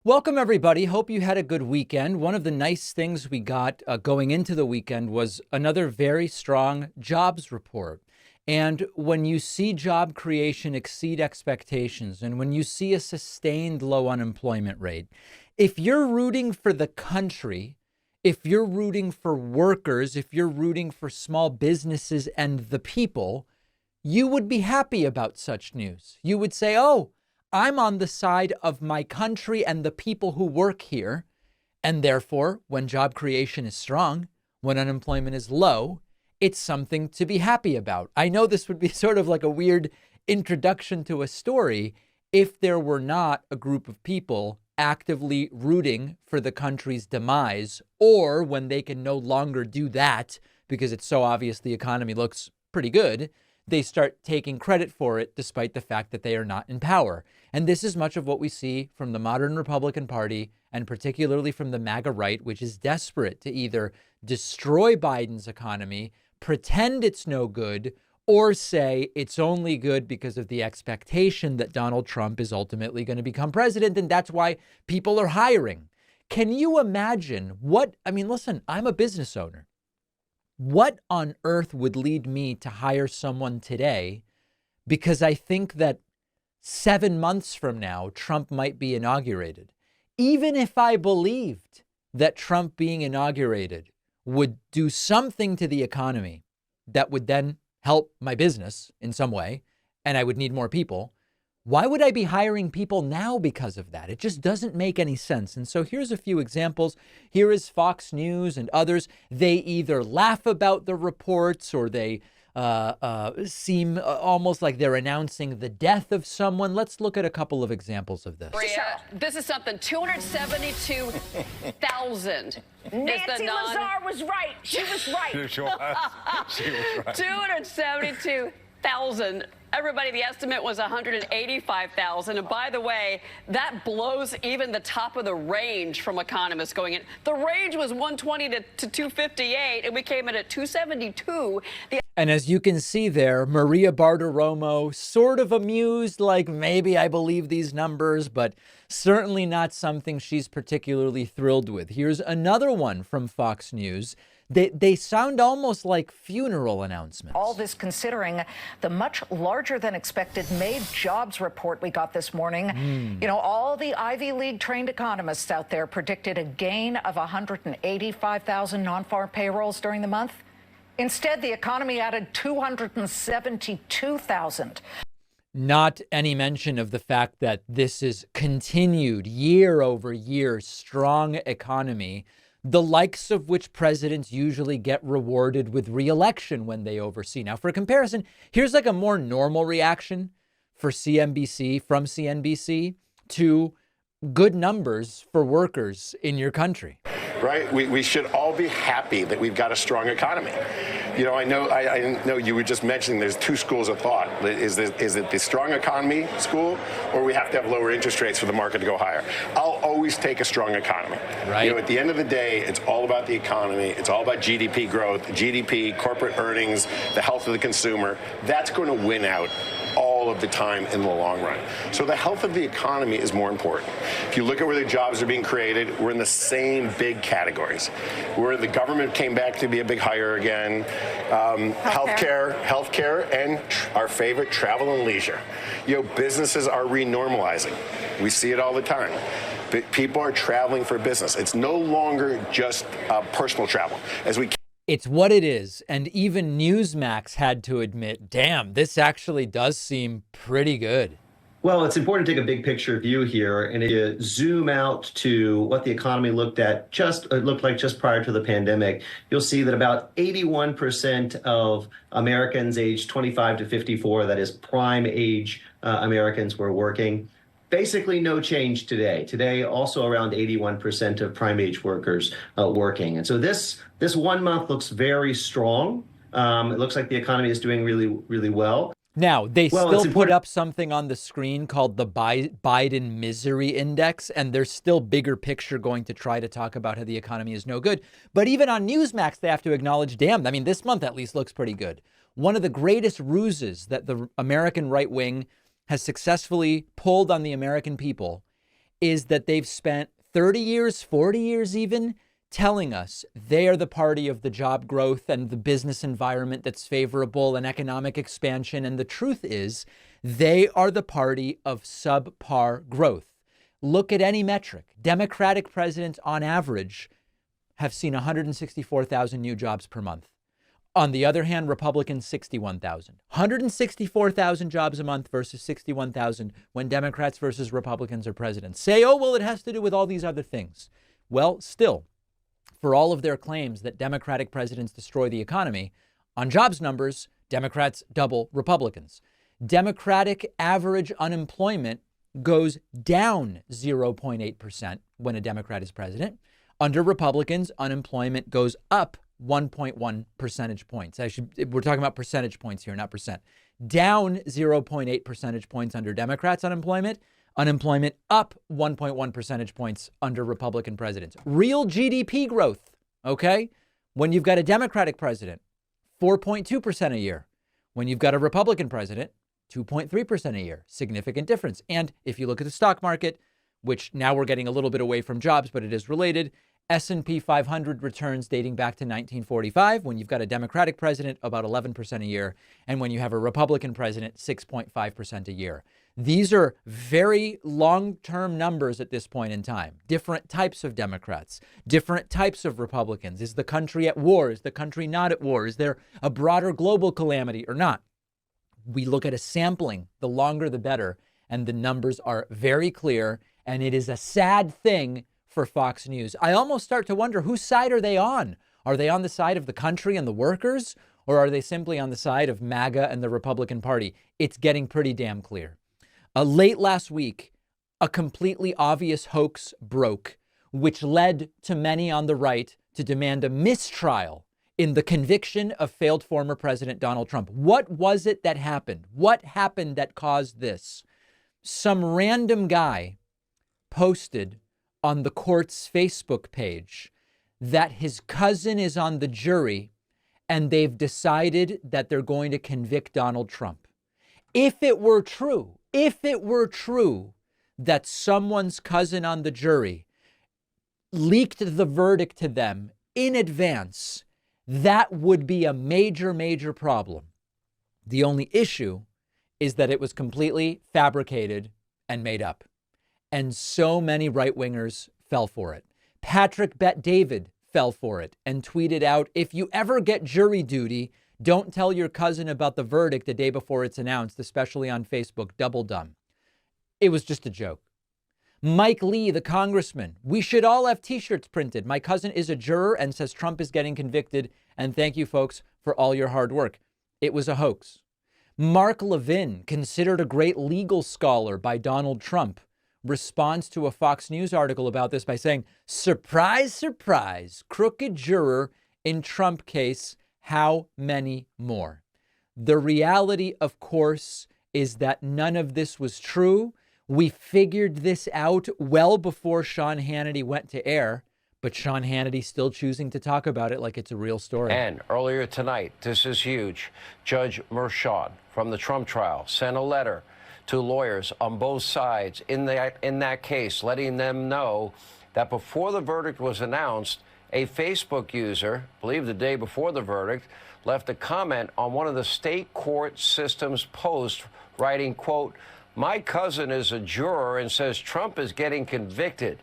Welcome, everybody. Hope you had a good weekend. One of the nice things we got going into the weekend was another very strong jobs report. And when you see job creation exceed expectations, and when you see a sustained low unemployment rate, if you're rooting for the country, if you're rooting for workers, if you're rooting for small businesses and the people, you would be happy about such news. You would say, oh, I'm on the side of my country and the people who work here. And therefore, when job creation is strong, when unemployment is low, it's something to be happy about. I know this would be sort of like a weird introduction to a story if there were not a group of people actively rooting for the country's demise, or when they can no longer do that because it's so obvious the economy looks pretty good, they start taking credit for it despite the fact that they are not in power. And this is much of what we see from the modern Republican Party, and particularly from the MAGA right, which is desperate to either destroy Biden's economy, pretend it's no good, or say it's only good because of the expectation that Donald Trump is ultimately going to become president, and that's why people are hiring. Can you imagine listen, I'm a business owner. What on earth would lead me to hire someone today because I think that 7 months from now, Trump might be inaugurated? Even if I believed that Trump being inaugurated would do something to the economy that would then help my business in some way, and I would need more people, why would I be hiring people now because of that? It just doesn't make any sense. And so here's a few examples. Here is Fox News and others. They either laugh about the reports or they seem almost like they're announcing the death of someone. Let's look at a couple of examples of this. This is something. 272,000. Nancy Lazar was right. She was right. She was right. 272,000. Everybody, the estimate was 185,000. And by the way, that blows even the top of the range from economists going in. The range was 120 to 258, and we came in at 272. And as you can see there, Maria Bartiromo sort of amused, like maybe I believe these numbers, but certainly not something she's particularly thrilled with. Here's another one from Fox News. They sound almost like funeral announcements. All this considering the much larger than expected May jobs report we got this morning. You know, all the Ivy League trained economists out there predicted a gain of 185,000 non-farm payrolls during the month. Instead, the economy added 272,000. Not any mention of the fact that this is continued year over year strong economy, the likes of which presidents usually get rewarded with re-election when they oversee. Now, for comparison, here's like a more normal reaction from CNBC to good numbers for workers in your country. Right? We should all be happy that we've got a strong economy. You know, I know you were just mentioning there's two schools of thought. Is it the strong economy school, or we have to have lower interest rates for the market to go higher? I'll always take a strong economy. Right. You know, at the end of the day, it's all about the economy. It's all about GDP growth, GDP, corporate earnings, the health of the consumer. That's going to win out all of the time in the long run. So the health of the economy is more important. If you look at where the jobs are being created, we're in the same big categories. Where the government came back to be a big hire again, healthcare, and our favorite, travel and leisure. You know, businesses are renormalizing. We see it all the time. But people are traveling for business. It's no longer just personal travel. It's what it is. And even Newsmax had to admit, damn, this actually does seem pretty good. Well, it's important to take a big picture view here. And if you zoom out to what the economy looked like just prior to the pandemic, you'll see that about 81% of Americans aged 25 to 54, that is prime age Americans, were working. Basically no change today. Today, also around 81% of prime age workers working. And so this 1 month looks very strong. It looks like the economy is doing really, really well. Now, they still put up something on the screen called the Biden Misery Index, and there's still bigger picture going to try to talk about how the economy is no good. But even on Newsmax, they have to acknowledge, damn, I mean, this month at least looks pretty good. One of the greatest ruses that the American right wing has successfully pulled on the American people is that they've spent 30 years, 40 years even, telling us they are the party of the job growth and the business environment that's favorable and economic expansion. And the truth is, they are the party of subpar growth. Look at any metric. Democratic presidents, on average, have seen 164,000 new jobs per month. On the other hand, Republicans, 61,000. 164,000 jobs a month versus 61,000 when Democrats versus Republicans are presidents. Say, oh, well, it has to do with all these other things. Well, still, for all of their claims that Democratic presidents destroy the economy, on jobs numbers, Democrats double Republicans. Democratic average unemployment goes down 0.8% when a Democrat is president. Under Republicans, unemployment goes up 1.1 percentage points. We're talking about percentage points here, not percent. Down 0.8 percentage points under Democrats' unemployment up 1.1 percentage points under Republican presidents. Real GDP growth, okay? When you've got a Democratic president, 4.2% a year. When you've got a Republican president, 2.3% a year. Significant difference. And if you look at the stock market, which now we're getting a little bit away from jobs, but it is related, S&P 500 returns dating back to 1945, when you've got a Democratic president, about 11% a year. And when you have a Republican president, 6.5% a year. These are very long-term numbers at this point in time. Different types of Democrats, different types of Republicans. Is the country at war? Is the country not at war? Is there a broader global calamity or not? We look at a sampling, the longer the better, and the numbers are very clear. And it is a sad thing for Fox News. I almost start to wonder, whose side are they on? Are they on the side of the country and the workers, or are they simply on the side of MAGA and the Republican Party? It's getting pretty damn clear. Late last week, a completely obvious hoax broke, which led to many on the right to demand a mistrial in the conviction of failed former President Donald Trump. What was it that happened? What happened that caused this? Some random guy posted on the court's Facebook page that his cousin is on the jury and they've decided that they're going to convict Donald Trump. If it were true that someone's cousin on the jury leaked the verdict to them in advance, that would be a major, major problem. The only issue is that it was completely fabricated and made up. And so many right-wingers fell for it. Patrick Bet-David fell for it and tweeted out, if you ever get jury duty, don't tell your cousin about the verdict the day before it's announced, especially on Facebook. Double dumb. It was just a joke. Mike Lee, the congressman, we should all have T-shirts printed. My cousin is a juror and says Trump is getting convicted. And thank you, folks, for all your hard work. It was a hoax. Mark Levin, considered a great legal scholar by Donald Trump, responds to a Fox News article about this by saying, surprise, surprise, crooked juror in Trump case. How many more? The reality, of course, is that none of this was true. We figured this out well before Sean Hannity went to air, but Sean Hannity's still choosing to talk about it like it's a real story. And earlier tonight, this is huge, Judge Merchan from the Trump trial sent a letter to lawyers on both sides in that case, letting them know that before the verdict was announced, a Facebook user, I believe the day before the verdict, left a comment on one of the state court system's posts, writing, quote, my cousin is a juror and says Trump is getting convicted.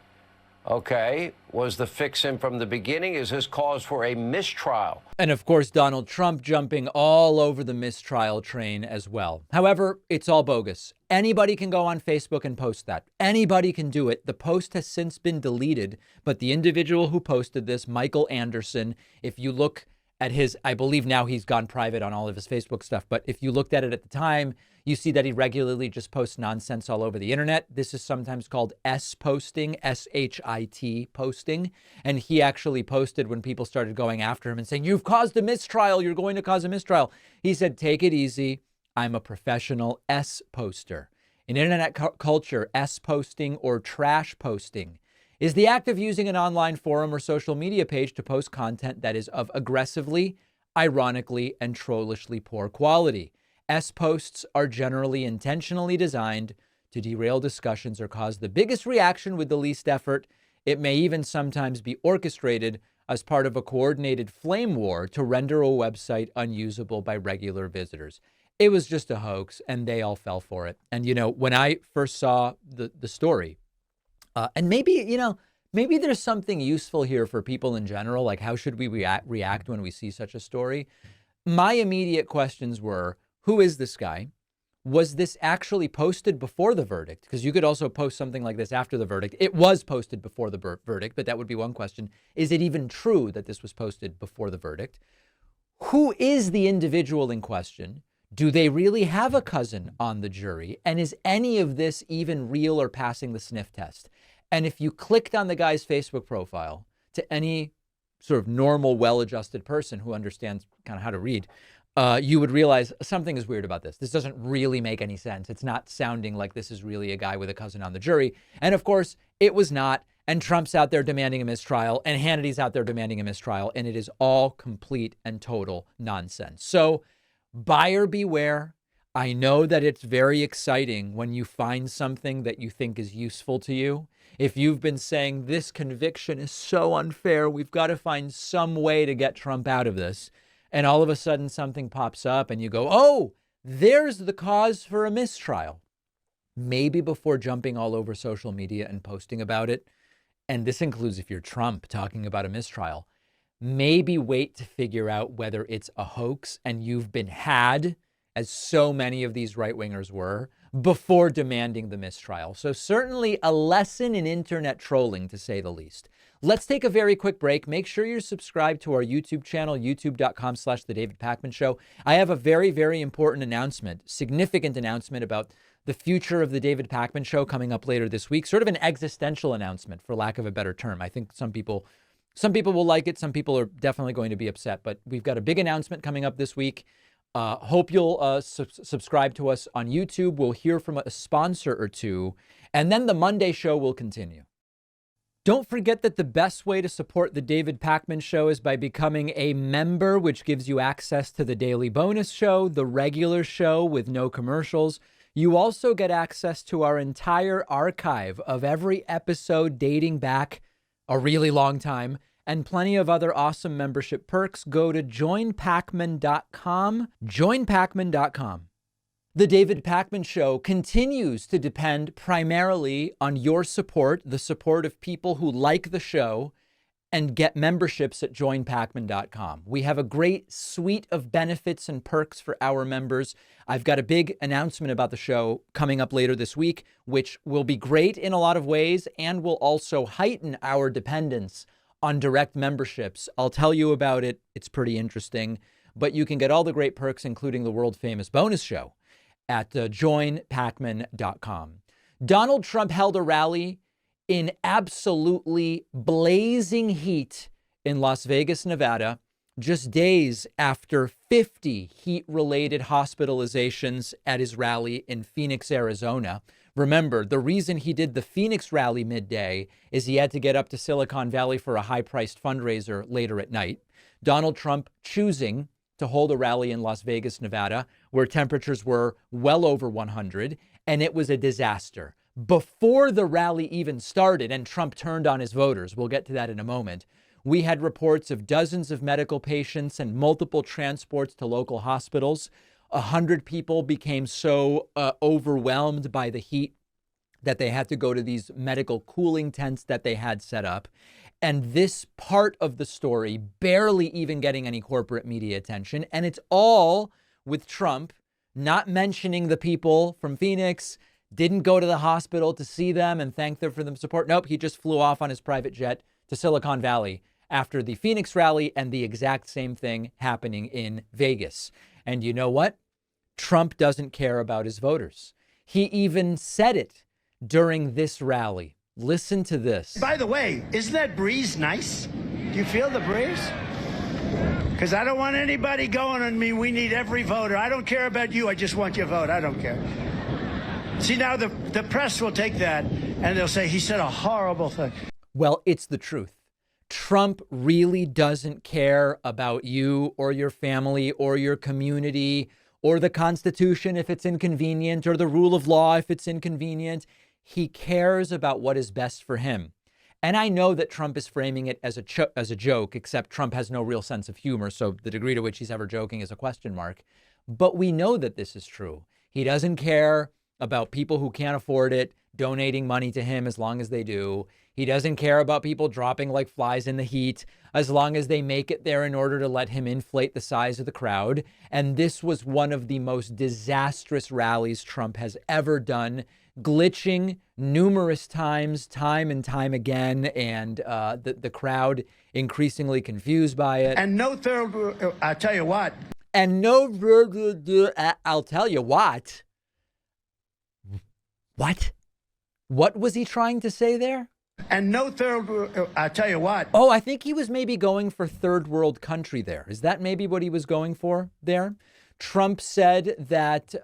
Okay, was the fix-in from the beginning? Is this cause for a mistrial? And of course, Donald Trump jumping all over the mistrial train as well. However, it's all bogus. Anybody can go on Facebook and post that. Anybody can do it. The post has since been deleted, but the individual who posted this, Michael Anderson, if you look at his, I believe now he's gone private on all of his Facebook stuff, but if you looked at it at the time, you see that he regularly just posts nonsense all over the internet. This is sometimes called S-posting, S-H-I-T posting. And he actually posted when people started going after him and saying, you've caused a mistrial, you're going to cause a mistrial. He said, take it easy. I'm a professional S-poster. In internet culture, S-posting or trash posting is the act of using an online forum or social media page to post content that is of aggressively, ironically, and trollishly poor quality. S-posts are generally intentionally designed to derail discussions or cause the biggest reaction with the least effort. It may even sometimes be orchestrated as part of a coordinated flame war to render a website unusable by regular visitors. It was just a hoax, and they all fell for it. And, when I first saw the story, and maybe there's something useful here for people in general, like how should we react when we see such a story? My immediate questions were, who is this guy? Was this actually posted before the verdict? Because you could also post something like this after the verdict. It was posted before the verdict, but that would be one question. Is it even true that this was posted before the verdict? Who is the individual in question? Do they really have a cousin on the jury? And is any of this even real or passing the sniff test? And if you clicked on the guy's Facebook profile, to any sort of normal, well-adjusted person who understands kind of how to read, you would realize something is weird about this. This doesn't really make any sense. It's not sounding like this is really a guy with a cousin on the jury. And of course, it was not. And Trump's out there demanding a mistrial, and Hannity's out there demanding a mistrial, and it is all complete and total nonsense. So buyer beware. I know that it's very exciting when you find something that you think is useful to you. If you've been saying this conviction is so unfair, we've got to find some way to get Trump out of this, and all of a sudden something pops up and you go, oh, there's the cause for a mistrial. Maybe before jumping all over social media and posting about it, and this includes if you're Trump talking about a mistrial, maybe wait to figure out whether it's a hoax and you've been had, as so many of these right-wingers were, before demanding the mistrial. So certainly a lesson in internet trolling, to say the least. Let's take a very quick break. Make sure you're subscribed to our YouTube channel, youtube.com/The David Pakman Show. I have a very, very important announcement, significant announcement about the future of The David Pakman Show coming up later this week. Sort of an existential announcement, for lack of a better term. I think some people will like it. Some people are definitely going to be upset. But we've got a big announcement coming up this week. Hope you'll subscribe to us on YouTube. We'll hear from a sponsor or two. And then the Monday show will continue. Don't forget that the best way to support The David Pakman Show is by becoming a member, which gives you access to the daily bonus show, the regular show with no commercials. You also get access to our entire archive of every episode dating back a really long time, and plenty of other awesome membership perks. Go to joinpakman.com, joinpakman.com. The David Pakman Show continues to depend primarily on your support, the support of people who like the show and get memberships at joinpakman.com. We have a great suite of benefits and perks for our members. I've got a big announcement about the show coming up later this week, which will be great in a lot of ways and will also heighten our dependence on direct memberships. I'll tell you about it. It's pretty interesting, but you can get all the great perks, including the world famous bonus show, at joinpakman.com. Donald Trump held a rally in absolutely blazing heat in Las Vegas, Nevada, just days after 50 heat-related hospitalizations at his rally in Phoenix, Arizona. Remember, the reason he did the Phoenix rally midday is he had to get up to Silicon Valley for a high-priced fundraiser later at night. Donald Trump choosing to hold a rally in Las Vegas, Nevada, where temperatures were well over 100, and it was a disaster. Before the rally even started and Trump turned on his voters, we'll get to that in a moment, we had reports of dozens of medical patients and multiple transports to local hospitals. 100 people became so overwhelmed by the heat that they had to go to these medical cooling tents that they had set up. And this part of the story barely even getting any corporate media attention. And it's all with Trump not mentioning the people from Phoenix, didn't go to the hospital to see them and thank them for their support. Nope, he just flew off on his private jet to Silicon Valley after the Phoenix rally, and the exact same thing happening in Vegas. And you know what? Trump doesn't care about his voters. He even said it during this rally. Listen to this. By the way, isn't that breeze nice? Do you feel the breeze? Because I don't want anybody going on me. We need every voter. I don't care about you. I just want your vote. I don't care. See, now the press will take that and they'll say he said a horrible thing. Well, it's the truth. Trump really doesn't care about you or your family or your community or the Constitution if it's inconvenient, or the rule of law if it's inconvenient. He cares about what is best for him. And I know that Trump is framing it as a joke, except Trump has no real sense of humor. So the degree to which he's ever joking is a question mark. But we know that this is true. He doesn't care about people who can't afford it donating money to him as long as they do. He doesn't care about people dropping like flies in the heat as long as they make it there in order to let him inflate the size of the crowd. And this was one of the most disastrous rallies Trump has ever done, glitching numerous times, time and time again, and the crowd increasingly confused by it. And no third, I'll tell you what. And I'll tell you what. What? What was he trying to say there? And no third, I'll tell you what. Oh, I think he was maybe going for third world country there. Is that maybe what he was going for there? Trump said that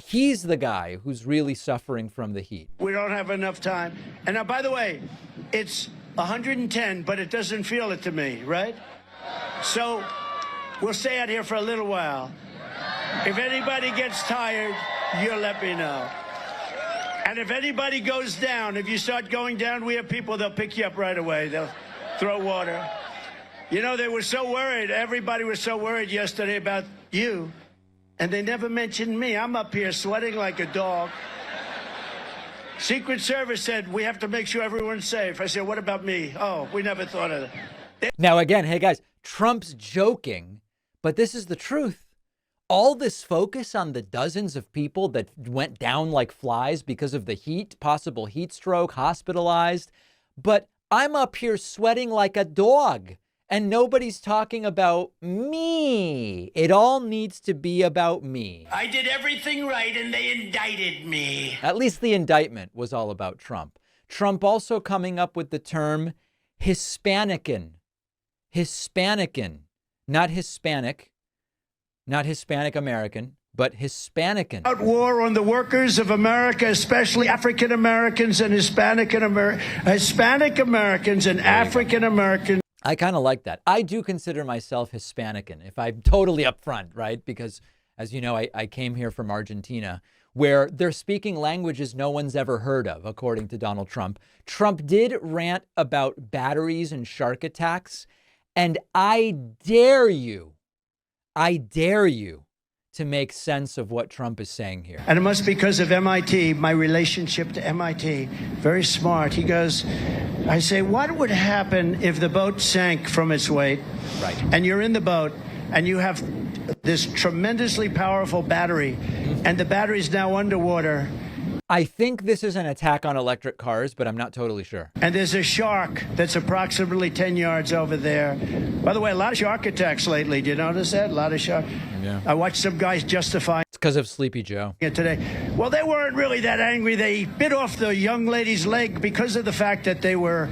he's the guy who's really suffering from the heat. We don't have enough time. And now, by the way, it's 110, but it doesn't feel it to me, right? So we'll stay out here for a little while. If anybody gets tired, you'll let me know. And if anybody goes down, if you start going down, we have people, they'll pick you up right away. They'll throw water. You know, they were so worried. Everybody was so worried yesterday about you. And they never mentioned me. I'm up here sweating like a dog. Secret Service said, we have to make sure everyone's safe. I said, what about me? Oh, we never thought of that. Now, again, hey, guys, Trump's joking, but this is the truth. All this focus on the dozens of people that went down like flies because of the heat, possible heat stroke, hospitalized. But I'm up here sweating like a dog and nobody's talking about me. It all needs to be about me. I did everything right and they indicted me. At least the indictment was all about Trump. Trump also coming up with the term Hispanican. Hispanican, not Hispanic. Not Hispanic American, but Hispanican. Out war on the workers of America, especially African Americans and Hispanic Americans and African Americans. I kind of like that. I do consider myself Hispanican, if I'm totally upfront, right? Because, as you know, I came here from Argentina, where they're speaking languages no one's ever heard of, according to Donald Trump. Trump did rant about batteries and shark attacks, and I dare you to make sense of what Trump is saying here. And it must be because of MIT, my relationship to MIT. Very smart. He goes, I say, what would happen if the boat sank from its weight? Right. And you're in the boat and you have this tremendously powerful battery and the battery's now underwater. I think this is an attack on electric cars, but I'm not totally sure. And there's a shark that's approximately 10 yards over there. By the way, a lot of shark attacks lately. Do you notice that? A lot of shark. Yeah. I watched some guys justify It's because of Sleepy Joe. it today. Well, they weren't really that angry. They bit off the young lady's leg because of the fact that they were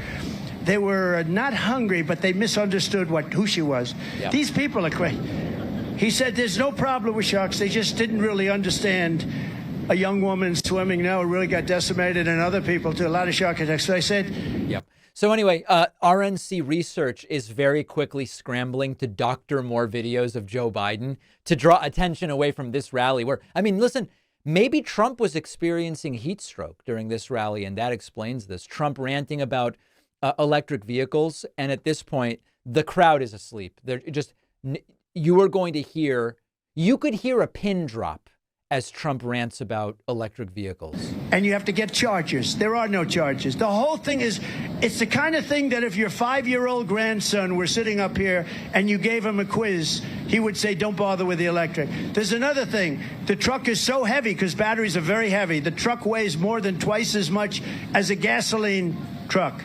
not hungry, but they misunderstood who she was. Yeah. These people are crazy. He said there's no problem with sharks. They just didn't really understand a young woman swimming now really got decimated, and other people too. A lot of shark attacks. So I said, yep. So anyway, RNC Research is very quickly scrambling to doctor more videos of Joe Biden to draw attention away from this rally where, I mean, listen, maybe Trump was experiencing heat stroke during this rally, and that explains this. Trump ranting about electric vehicles, and at this point, the crowd is asleep. They're just, you could hear a pin drop as Trump rants about electric vehicles. and you have to get chargers. There are no chargers. The whole thing is, it's the kind of thing that if your 5-year-old grandson were sitting up here and you gave him a quiz, he would say, don't bother with the electric. There's another thing. The truck is so heavy because batteries are very heavy. The truck weighs more than twice as much as a gasoline truck.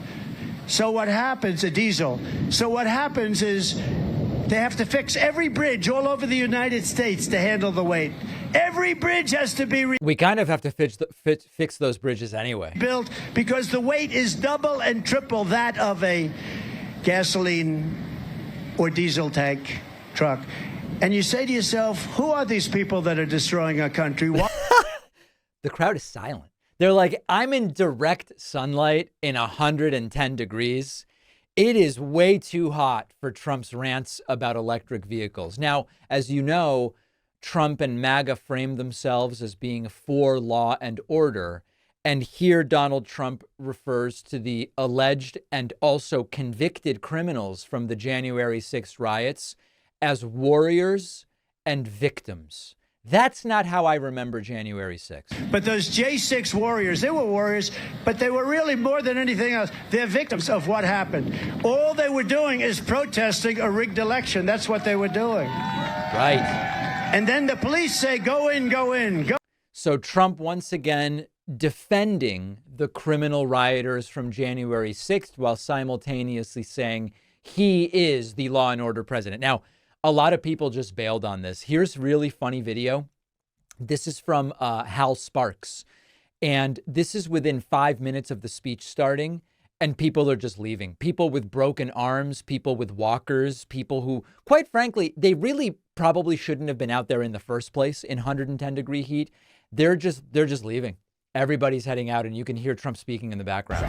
So what happens, a diesel. So what happens is they have to fix every bridge all over the United States to handle the weight. Every bridge has to be We kind of have to fix those bridges anyway. Built because the weight is double and triple that of a gasoline or diesel tank truck. And you say to yourself, who are these people that are destroying our country? The crowd is silent. They're like, I'm in direct sunlight in 110 degrees. It is way too hot for Trump's rants about electric vehicles. Now, as you know, Trump and MAGA frame themselves as being for law and order. And here Donald Trump refers to the alleged and also convicted criminals from the January 6th riots as warriors and victims. That's not how I remember January 6th. But those J6 warriors, they were warriors, but they were really more than anything else. They're victims of what happened. All they were doing is protesting a rigged election. That's what they were doing. Right. And then the police say, go in, go in, go. So Trump once again defending the criminal rioters from January 6th while simultaneously saying he is the law and order president. Now, a lot of people just bailed on this. Here's a really funny video. This is from Hal Sparks. And this is within 5 minutes of the speech starting. And people are just leaving. People with broken arms, people with walkers, people who, quite frankly, they really probably shouldn't have been out there in the first place in 110-degree heat. They're just leaving. Everybody's heading out, and you can hear Trump speaking in the background.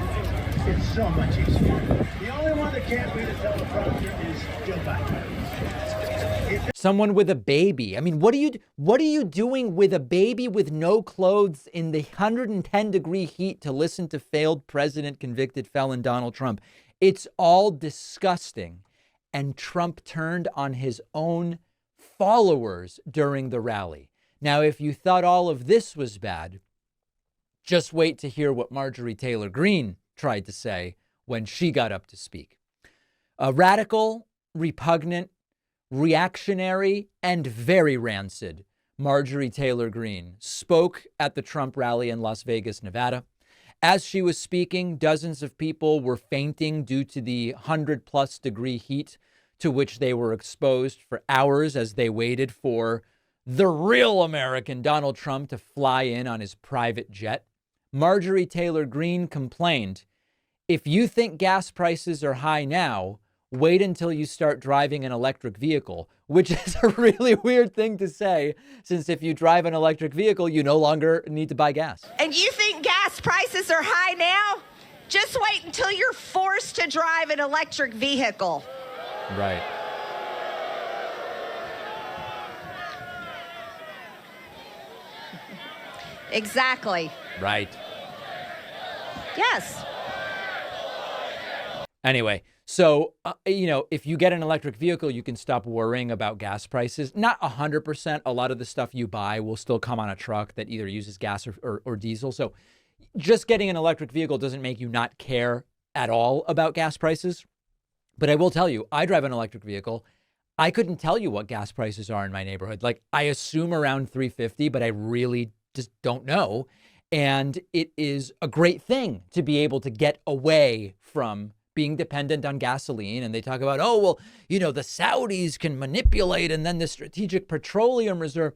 It's so much easier. The only one that can't read a teleprompter is Joe Biden. Someone with a baby. I mean, what are you doing with a baby with no clothes in the 110-degree heat to listen to failed president, convicted felon Donald Trump? It's all disgusting. And Trump turned on his own followers during the rally. Now, if you thought all of this was bad, just wait to hear what Marjorie Taylor Greene tried to say when she got up to speak. A radical, repugnant, reactionary, and very rancid Marjorie Taylor Greene spoke at the Trump rally in Las Vegas, Nevada. As she was speaking, dozens of people were fainting due to the 100+ degree heat to which they were exposed for hours as they waited for the real American Donald Trump to fly in on his private jet. Marjorie Taylor Greene complained, "If you think gas prices are high now, wait until you start driving an electric vehicle," which is a really weird thing to say, since if you drive an electric vehicle, you no longer need to buy gas. And you think gas prices are high now? Just wait until you're forced to drive an electric vehicle. Right. Exactly. Right. Yes. Anyway, so, if you get an electric vehicle, you can stop worrying about gas prices. Not 100%. A lot of the stuff you buy will still come on a truck that either uses gas or diesel. So just getting an electric vehicle doesn't make you not care at all about gas prices. But I will tell you, I drive an electric vehicle. I couldn't tell you what gas prices are in my neighborhood. Like, I assume around $3.50, but I really just don't know. And it is a great thing to be able to get away from being dependent on gasoline. And they talk about, the Saudis can manipulate, and then the Strategic Petroleum Reserve.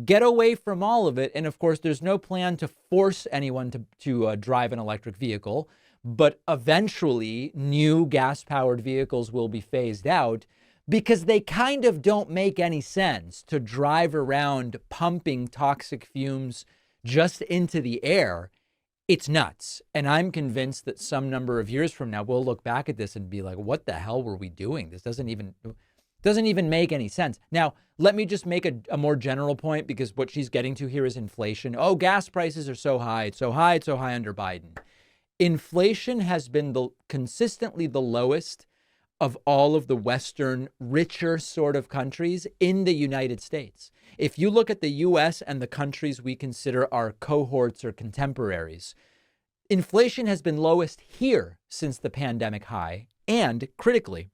Get away from all of it. And of course, there's no plan to force anyone to drive an electric vehicle. But eventually, new gas-powered vehicles will be phased out because they kind of don't make any sense to drive around pumping toxic fumes just into the air. It's nuts. And I'm convinced that some number of years from now, we'll look back at this and be like, what the hell were we doing? This doesn't even make any sense. Now, let me just make a more general point, because what she's getting to here is inflation. Oh, gas prices are so high. It's so high. It's so high under Biden. Inflation has been consistently the lowest of all of the Western, richer sort of countries in the United States. If you look at the U.S. and the countries we consider our cohorts or contemporaries, inflation has been lowest here since the pandemic high. And critically,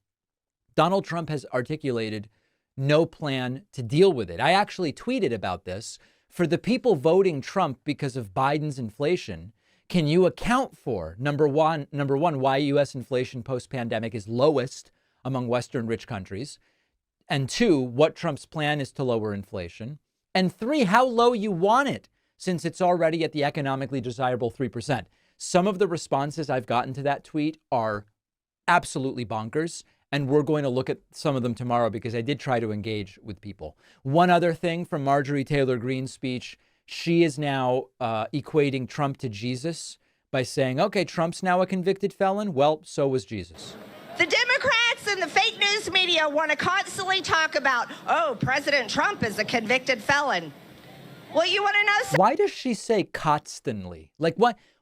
Donald Trump has articulated no plan to deal with it. I actually tweeted about this. For the people voting Trump because of Biden's inflation, can you account for, number one, why U.S. inflation post-pandemic is lowest among Western rich countries? And two, what Trump's plan is to lower inflation? And three, how low you want it, since it's already at the economically desirable 3%. Some of the responses I've gotten to that tweet are absolutely bonkers, and we're going to look at some of them tomorrow because I did try to engage with people. One other thing from Marjorie Taylor Greene's speech: she is now equating Trump to Jesus by saying, okay, Trump's now a convicted felon. Well, so was Jesus. The Democrats and the fake news media want to constantly talk about, oh, President Trump is a convicted felon. Well, you want to know Why does she say constantly? Like,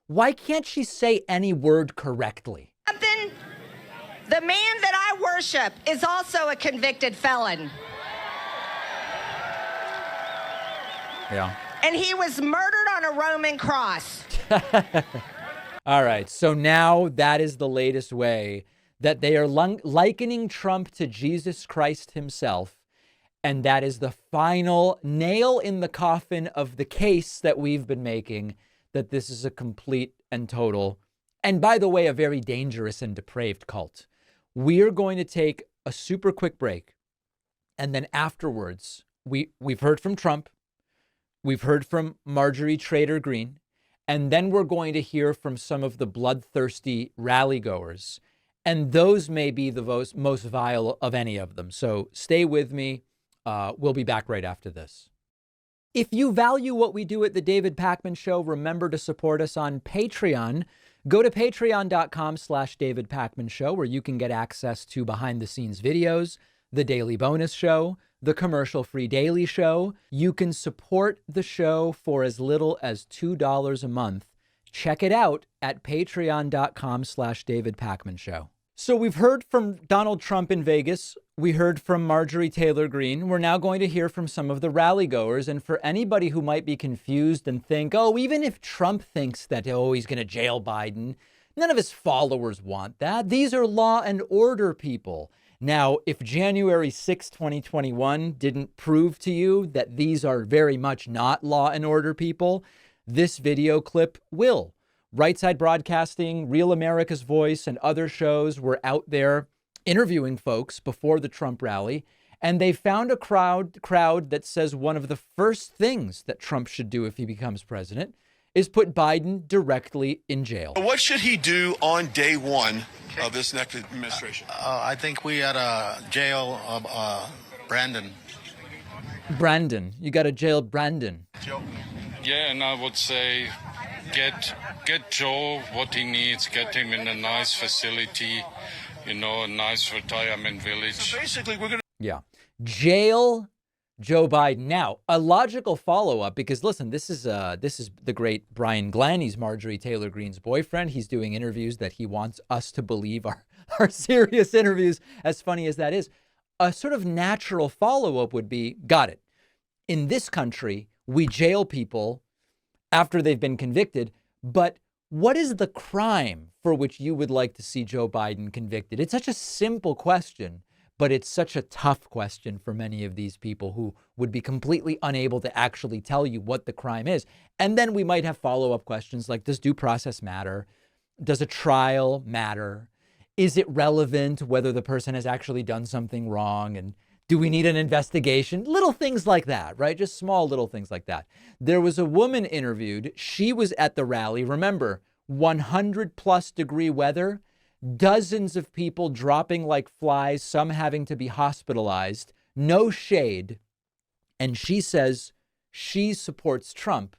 why can't she say any word correctly? something? The man that I worship is also a convicted felon. Yeah. And he was murdered on a Roman cross. All right. So now that is the latest way that they are likening Trump to Jesus Christ himself. And that is the final nail in the coffin of the case that we've been making, that this is a complete and total, and by the way, a very dangerous and depraved cult. We are going to take a super quick break. And then afterwards, we've heard from Trump. We've heard from Marjorie Taylor Greene. And then we're going to hear from some of the bloodthirsty rally goers. And those may be the most vile of any of them. So stay with me. We'll be back right after this. If you value what we do at The David Pakman Show, remember to support us on Patreon. Go to patreon.com/David Pakman Show, where you can get access to behind the scenes videos, the daily bonus show, the commercial-free daily show. You can support the show for as little as $2 a month. Check it out at patreon.com/David Pakman Show. So we've heard from Donald Trump in Vegas. We heard from Marjorie Taylor Greene. We're now going to hear from some of the rally goers. And for anybody who might be confused and think, oh, even if Trump thinks that, oh, he's going to jail Biden, none of his followers want that. These are law and order people. Now, if January 6, 2021 didn't prove to you that these are very much not law and order people, this video clip will. Right Side Broadcasting, Real America's Voice, and other shows were out there interviewing folks before the Trump rally, and they found a crowd that says one of the first things that Trump should do if he becomes president is put Biden directly in jail. What should he do on day one of this next administration? I think we ought to jail Brandon. Brandon. You got to jail Brandon. Yeah, and I would say get Joe what he needs, get him in a nice facility, a nice retirement village. So basically, we're going to... Yeah. Jail Joe Biden. Now, a logical follow-up, because listen, this is the great Brian Glenn. He's Marjorie Taylor Greene's boyfriend. He's doing interviews that he wants us to believe are serious interviews, as funny as that is. A sort of natural follow-up would be, got it. In this country, we jail people after they've been convicted, but what is the crime for which you would like to see Joe Biden convicted? It's such a simple question, but it's such a tough question for many of these people who would be completely unable to actually tell you what the crime is. And then we might have follow-up questions like, does due process matter? Does a trial matter? Is it relevant whether the person has actually done something wrong? And do we need an investigation? Little things like that, right? Just small little things like that. There was a woman interviewed. She was at the rally. Remember, 100+ degree weather, dozens of people dropping like flies, some having to be hospitalized, no shade. And she says she supports Trump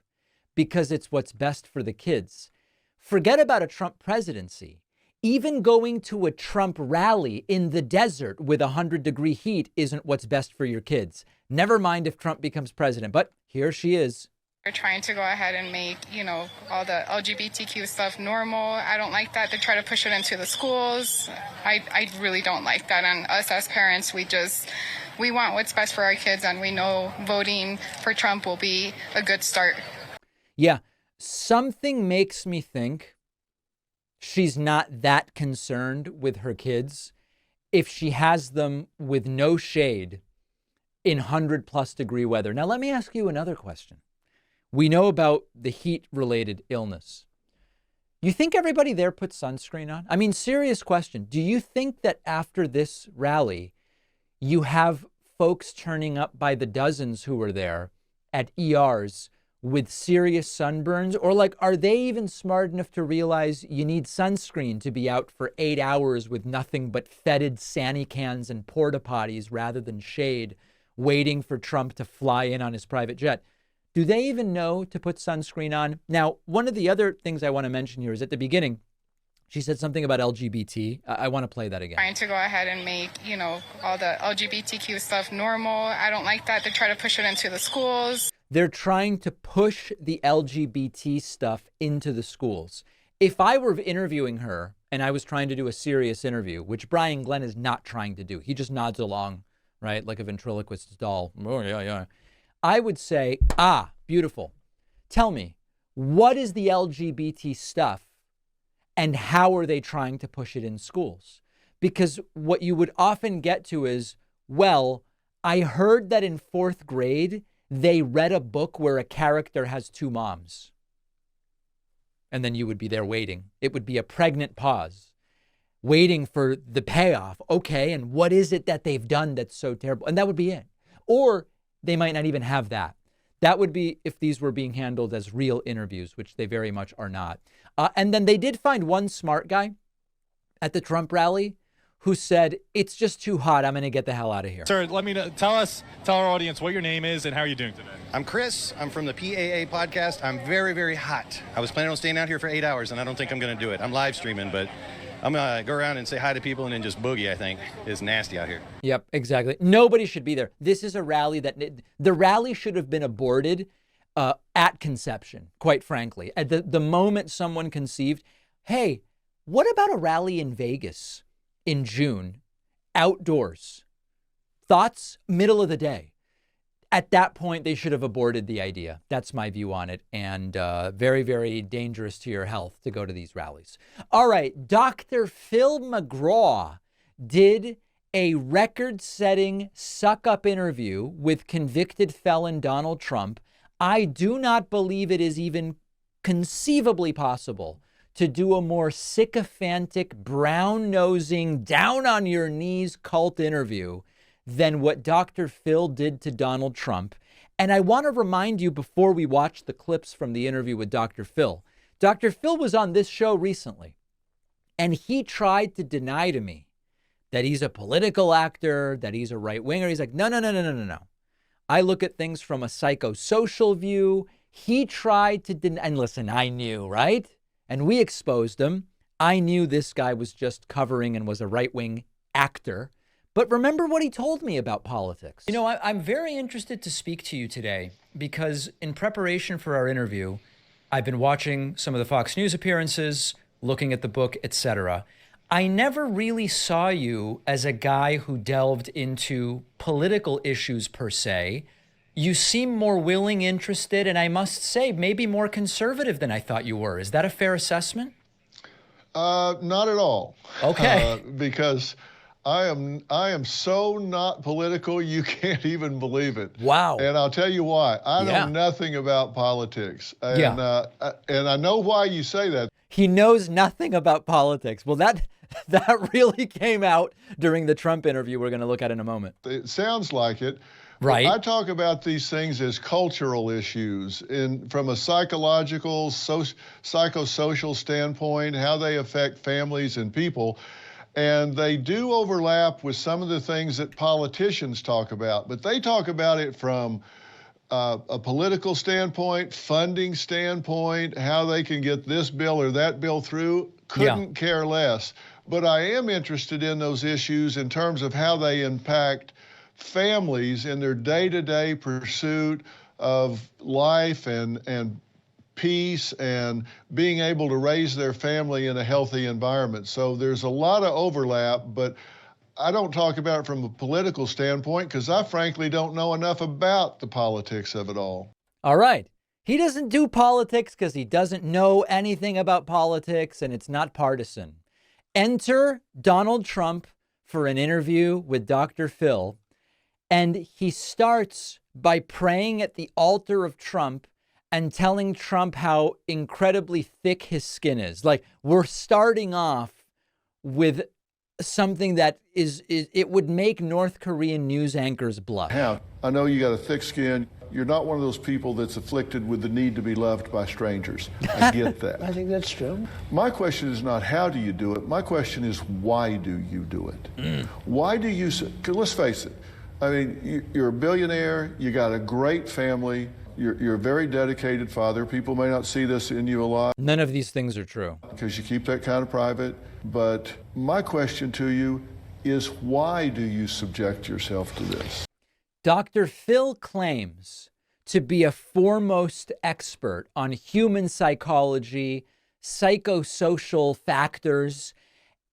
because it's what's best for the kids. Forget about a Trump presidency. Even going to a Trump rally in the desert with 100-degree heat isn't what's best for your kids. Never mind if Trump becomes president, but here she is. They're trying to go ahead and make, all the LGBTQ stuff normal. I don't like that. They try to push it into the schools. I really don't like that. And us as parents, we want what's best for our kids, and we know voting for Trump will be a good start. Yeah, something makes me think she's not that concerned with her kids if she has them with no shade in 100+ degree weather. Now, let me ask you another question. We know about the heat-related illness. You think everybody there put sunscreen on? I mean, serious question. Do you think that after this rally, you have folks turning up by the dozens who were there at ERs with serious sunburns? Or are they even smart enough to realize you need sunscreen to be out for 8 hours with nothing but fetid Sani cans and porta potties rather than shade, waiting for Trump to fly in on his private jet? Do they even know to put sunscreen on? Now, one of the other things I want to mention here is at the beginning, She said something about LGBT. I want to play that again. Trying to go ahead and make, all the LGBTQ stuff normal. I don't like that. They try to push it into the schools. They're trying to push the LGBT stuff into the schools. If I were interviewing her and I was trying to do a serious interview, which Brian Glenn is not trying to do, he just nods along, right? Like a ventriloquist doll. Oh, yeah. I would say, beautiful. Tell me, what is the LGBT stuff and how are they trying to push it in schools? Because what you would often get to is, well, I heard that in 4th grade, they read a book where a character has 2 moms. And then you would be there waiting. It would be a pregnant pause, waiting for the payoff. Okay, and what is it that they've done that's so terrible? And that would be it. Or they might not even have that. That would be if these were being handled as real interviews, which they very much are not. And then they did find one smart guy at the Trump rally who said, it's just too hot. I'm going to get the hell out of here. Sir, let me tell our audience what your name is and how are you doing today? I'm Chris. I'm from the PAA podcast. I'm very, very hot. I was planning on staying out here for 8 hours, and I don't think I'm going to do it. I'm live streaming, but I'm going to go around and say hi to people and then just boogie, I think. It's nasty out here. Yep, exactly. Nobody should be there. This is a rally the rally should have been aborted at conception, quite frankly. At the moment someone conceived, hey, what about a rally in Vegas in June, outdoors? Thoughts? Middle of the day. At that point, they should have aborted the idea. That's my view on it. And very, very dangerous to your health to go to these rallies. All right. Dr. Phil McGraw did a record-setting suck-up interview with convicted felon Donald Trump. I do not believe it is even conceivably possible to do a more sycophantic, brown-nosing, down-on-your-knees cult interview than what Dr. Phil did to Donald Trump. And I want to remind you before we watch the clips from the interview with Dr. Phil. Dr. Phil was on this show recently, and he tried to deny to me that he's a political actor, that he's a right-winger. He's like, no. I look at things from a psychosocial view. He tried to deny, and listen, I knew, right? And we exposed him. I knew this guy was just covering and was a right-wing actor. But remember what he told me about politics. You know, I'm very interested to speak to you today because in preparation for our interview, I've been watching some of the Fox News appearances, looking at the book, etc. I never really saw you as a guy who delved into political issues per se. You seem more willing, interested, and I must say, maybe more conservative than I thought you were. Is that a fair assessment? Not at all. Okay. Because I am so not political, you can't even believe it. Wow. And I'll tell you why. I know nothing about politics. And, and I know why you say that. He knows nothing about politics. Well, that really came out during the Trump interview we're going to look at in a moment. It sounds like it. Right. I talk about these things as cultural issues from a psychological, psychosocial standpoint, how they affect families and people. And they do overlap with some of the things that politicians talk about, but they talk about it from a political standpoint, funding standpoint, how they can get this bill or that bill through, couldn't care less. But I am interested in those issues in terms of how they impact families in their day-to-day pursuit of life and peace and being able to raise their family in a healthy environment. So there's a lot of overlap, but I don't talk about it from a political standpoint because I frankly don't know enough about the politics of it all. All right. He doesn't do politics because he doesn't know anything about politics and it's not partisan. Enter Donald Trump for an interview with Dr. Phil, and he starts by praying at the altar of Trump and telling Trump how incredibly thick his skin is. Like, we're starting off with something that it would make North Korean news anchors blush. Yeah, I know you got a thick skin. You're not one of those people that's afflicted with the need to be loved by strangers. I get that. I think that's true. My question is not how do you do it. My question is why do you do it? Why do you, let's face it. I mean, you're a billionaire, you got a great family, You're a very dedicated father. People may not see this in you a lot. None of these things are true. Because you keep that kind of private. But my question to you is, why do you subject yourself to this? Dr. Phil claims to be a foremost expert on human psychology, psychosocial factors,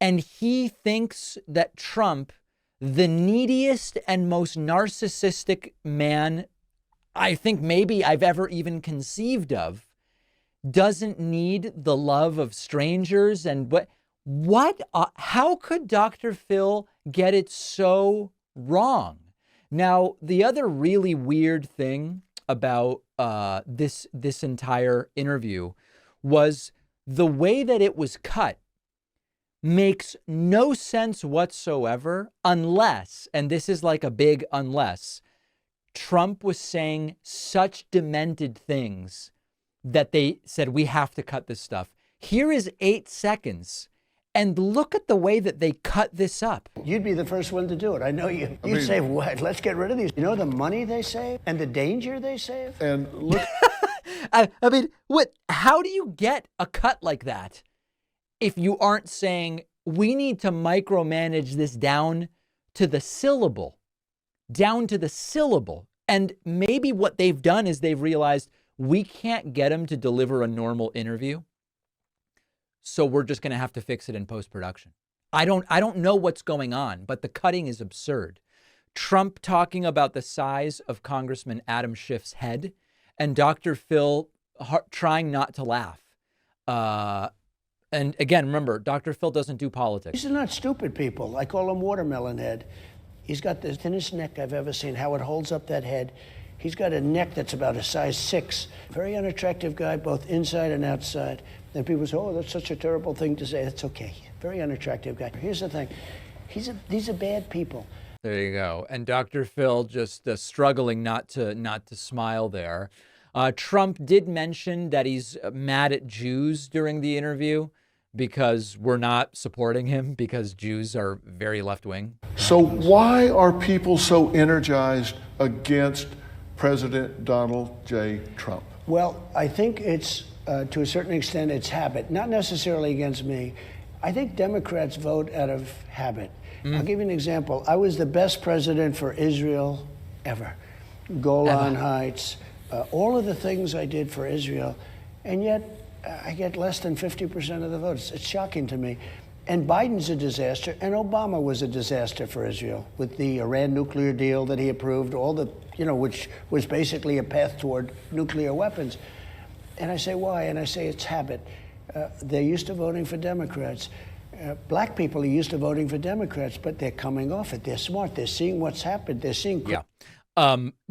and he thinks that Trump, the neediest and most narcissistic man I think maybe I've ever even conceived of, doesn't need the love of strangers. And how could Dr. Phil get it so wrong? Now, the other really weird thing about this entire interview was the way that it was cut makes no sense whatsoever unless, and this is like a big unless, Trump was saying such demented things that they said, we have to cut this stuff. Here is 8 seconds. And look at the way that they cut this up. You'd be the first one to do it. I know you. You'd say, what? Let's get rid of these. You know the money they save and the danger they save? And look. I mean, how do you get a cut like that if you aren't saying we need to micromanage this down to the syllable? And maybe what they've done is they've realized we can't get him to deliver a normal interview. So we're just going to have to fix it in post-production. I don't know what's going on, but the cutting is absurd. Trump talking about the size of Congressman Adam Schiff's head and Dr. Phil trying not to laugh. And again, remember, Dr. Phil doesn't do politics. These are not stupid people. I call him Watermelon Head. He's got the thinnest neck I've ever seen, how it holds up that head. He's got a neck that's about a size 6. Very unattractive guy, both inside and outside. And people say, oh, that's such a terrible thing to say. That's okay. Very unattractive guy. Here's the thing. These are bad people. There you go. And Dr. Phil just struggling not to smile there. Trump did mention that he's mad at Jews during the interview because we're not supporting him because Jews are very left-wing. So why are people so energized against President Donald J. Trump? Well, I think it's, to a certain extent, it's habit. Not necessarily against me. I think Democrats vote out of habit. I'll give you an example. I was the best president for Israel ever. Golan Heights, all of the things I did for Israel, and yet I get less than 50% of the votes. It's shocking to me. And Biden's a disaster, and Obama was a disaster for Israel with the Iran nuclear deal that he approved, all the, which was basically a path toward nuclear weapons. And I say, why? And I say, it's habit. They're used to voting for Democrats. Black people are used to voting for Democrats, but they're coming off it. They're smart. They're seeing what's happened. They're seeing. Yeah.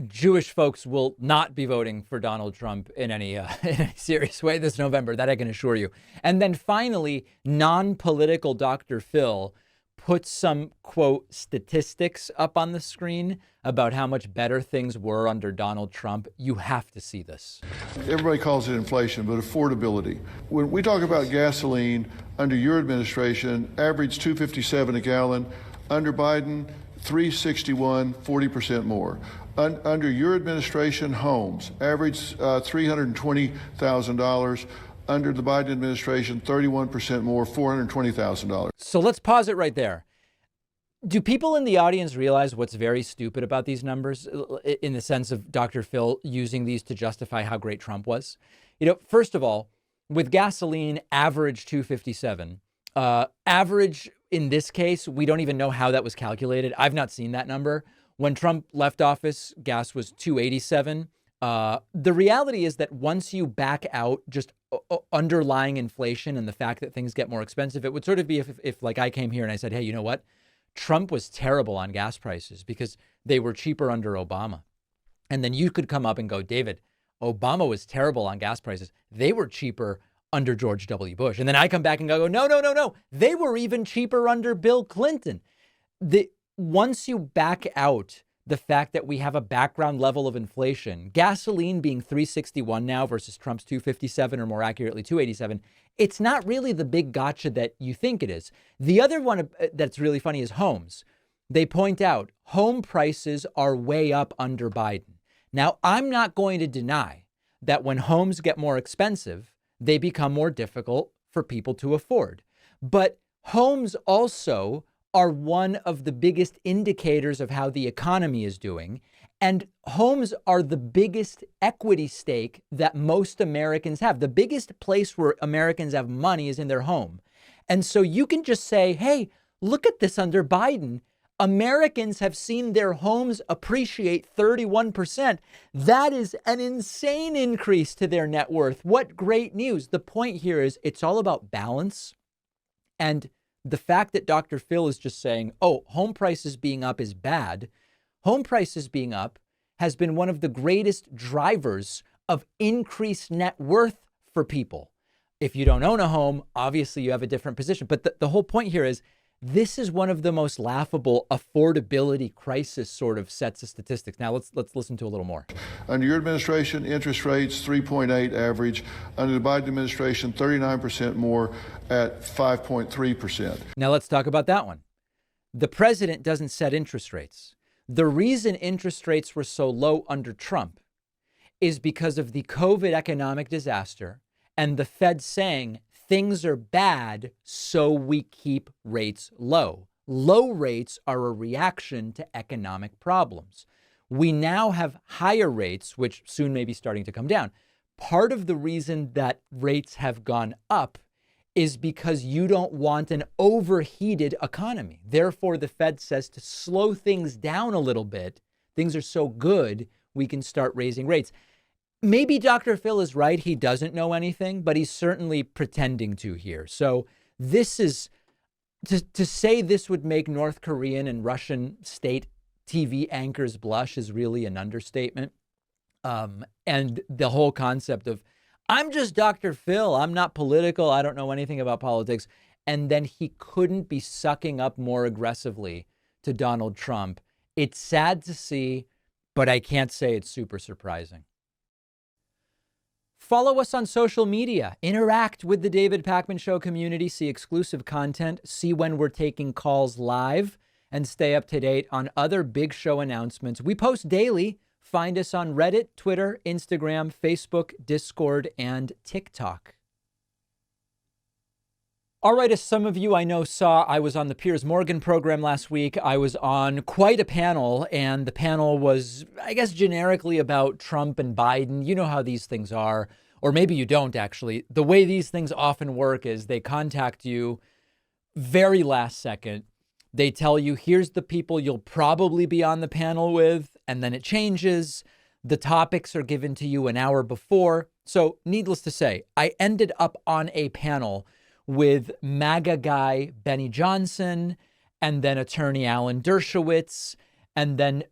Jewish folks will not be voting for Donald Trump in any serious way this November. That I can assure you. And then finally, non-political Dr. Phil puts some, quote, statistics up on the screen about how much better things were under Donald Trump. You have to see this. Everybody calls it inflation, but affordability. When we talk about gasoline under your administration, average $2.57 a gallon. Under Biden, $3.61, 40% more. Under your administration, homes average $320,000. Under the Biden administration, 31% more, $420,000. So let's pause it right there. Do people in the audience realize what's very stupid about these numbers in the sense of Dr. Phil using these to justify how great Trump was? First of all, with gasoline, average $2.57. Average in this case, we don't even know how that was calculated. I've not seen that number. When Trump left office, gas was $2.87. The reality is that once you back out just underlying inflation and the fact that things get more expensive, it would sort of be if like I came here and I said, hey, you know what? Trump was terrible on gas prices because they were cheaper under Obama. And then you could come up and go, David, Obama was terrible on gas prices. They were cheaper under George W. Bush. And then I come back and go, no. They were even cheaper under Bill Clinton. Once you back out the fact that we have a background level of inflation, gasoline being $3.61 now versus Trump's $2.57, or more accurately $2.87, it's not really the big gotcha that you think it is. The other one that's really funny is homes. They point out home prices are way up under Biden. Now, I'm not going to deny that when homes get more expensive, they become more difficult for people to afford. But homes also are one of the biggest indicators of how the economy is doing. And homes are the biggest equity stake that most Americans have. The biggest place where Americans have money is in their home. And so you can just say, hey, look at this under Biden. Americans have seen their homes appreciate 31%. That is an insane increase to their net worth. What great news. The point here is it's all about balance. And the fact that Dr. Phil is just saying, oh, home prices being up is bad. Home prices being up has been one of the greatest drivers of increased net worth for people. If you don't own a home, obviously you have a different position. But the whole point here is this is one of the most laughable affordability crisis sort of sets of statistics. Now let's listen to a little more. Under your administration, interest rates 3.8 average. Under the Biden administration, 39% more at 5.3%. Now let's talk about that one. The president doesn't set interest rates. The reason interest rates were so low under Trump is because of the COVID economic disaster and the Fed saying things are bad, so we keep rates low. Low rates are a reaction to economic problems. We now have higher rates, which soon may be starting to come down. Part of the reason that rates have gone up is because you don't want an overheated economy. Therefore, the Fed says to slow things down a little bit. Things are so good, we can start raising rates. Maybe Dr. Phil is right. He doesn't know anything, but he's certainly pretending to here. So this is to say this would make North Korean and Russian state TV anchors blush is really an understatement. And the whole concept of I'm just Dr. Phil. I'm not political. I don't know anything about politics. And then he couldn't be sucking up more aggressively to Donald Trump. It's sad to see, but I can't say it's super surprising. Follow us on social media. Interact with the David Pakman Show community. See exclusive content. See when we're taking calls live. And stay up to date on other big show announcements. We post daily. Find us on Reddit, Twitter, Instagram, Facebook, Discord, and TikTok. All right, as some of you I know saw, I was on the Piers Morgan program last week. I was on quite a panel, and the panel was, I guess, generically about Trump and Biden. You know how these things are, or maybe you don't actually. The way these things often work is they contact you very last second. They tell you, here's the people you'll probably be on the panel with, and then it changes. The topics are given to you an hour before. So needless to say, I ended up on a panel with MAGA guy Benny Johnson, and then attorney Alan Dershowitz, and then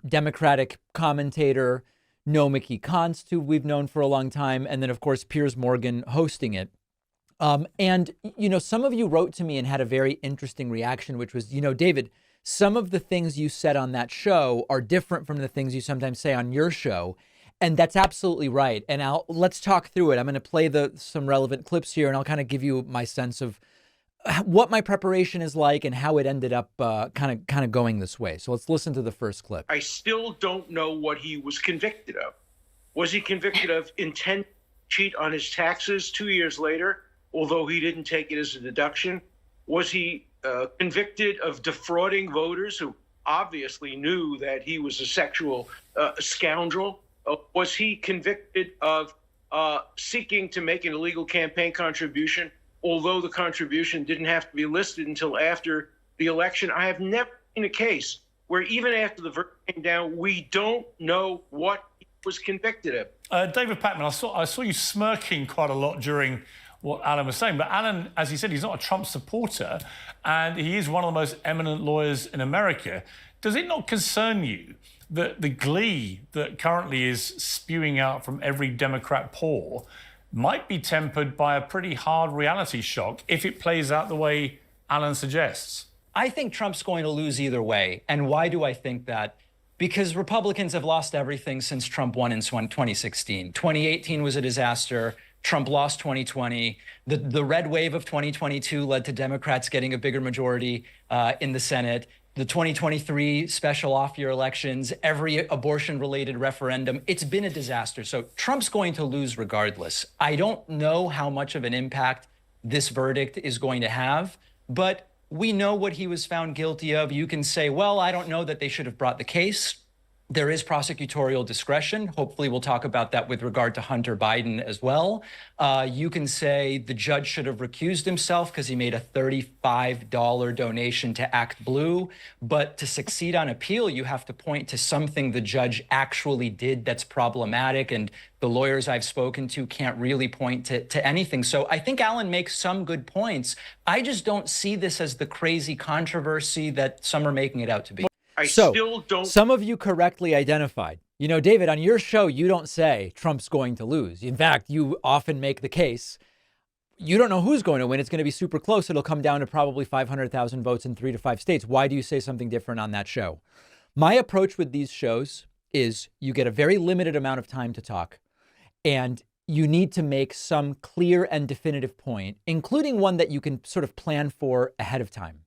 Democratic commentator Nomiki Konst, who we've known for a long time, and then, of course, Piers Morgan hosting it. And, you know, some of you wrote to me and had a very interesting reaction, which was, you know, David, some of the things you said on that show are different from the things you sometimes say on your show. And that's absolutely right. And let's talk through it. I'm going to play some relevant clips here, and I'll kind of give you my sense of what my preparation is like and how it ended up kind of going this way. So let's listen to the first clip. I still don't know what he was convicted of. Was he convicted of intent to cheat on his taxes 2 years later, although he didn't take it as a deduction? Was he convicted of defrauding voters who obviously knew that he was a sexual scoundrel? Was he convicted of seeking to make an illegal campaign contribution, although the contribution didn't have to be listed until after the election? I have never seen a case where even after the verdict came down, we don't know what he was convicted of. David Pakman, I saw you smirking quite a lot during what Alan was saying. But Alan, as he said, he's not a Trump supporter, and he is one of the most eminent lawyers in America. Does it not concern you that the glee that currently is spewing out from every Democrat pore might be tempered by a pretty hard reality shock if it plays out the way Alan suggests? I think Trump's going to lose either way. And why do I think that? Because Republicans have lost everything since Trump won in 2016. 2018 was a disaster. Trump lost 2020. The red wave of 2022 led to Democrats getting a bigger majority in the Senate. the 2023 special off-year elections, every abortion-related referendum. It's been a disaster. So Trump's going to lose regardless. I don't know how much of an impact this verdict is going to have, but we know what he was found guilty of. You can say, well, I don't know that they should have brought the case. There is prosecutorial discretion. Hopefully we'll talk about that with regard to Hunter Biden as well. You can say the judge should have recused himself because he made a $35 donation to Act Blue. But to succeed on appeal, you have to point to something the judge actually did that's problematic. And the lawyers I've spoken to can't really point to anything. So I think Alan makes some good points. I just don't see this as the crazy controversy that some are making it out to be. So some of you correctly identified. You know, David, on your show, you don't say Trump's going to lose. In fact, you often make the case. You don't know who's going to win. It's going to be super close. It'll come down to probably 500,000 votes in 3 to 5 states. Why do you say something different on that show? My approach with these shows is you get a very limited amount of time to talk, and you need to make some clear and definitive point, including one that you can sort of plan for ahead of time.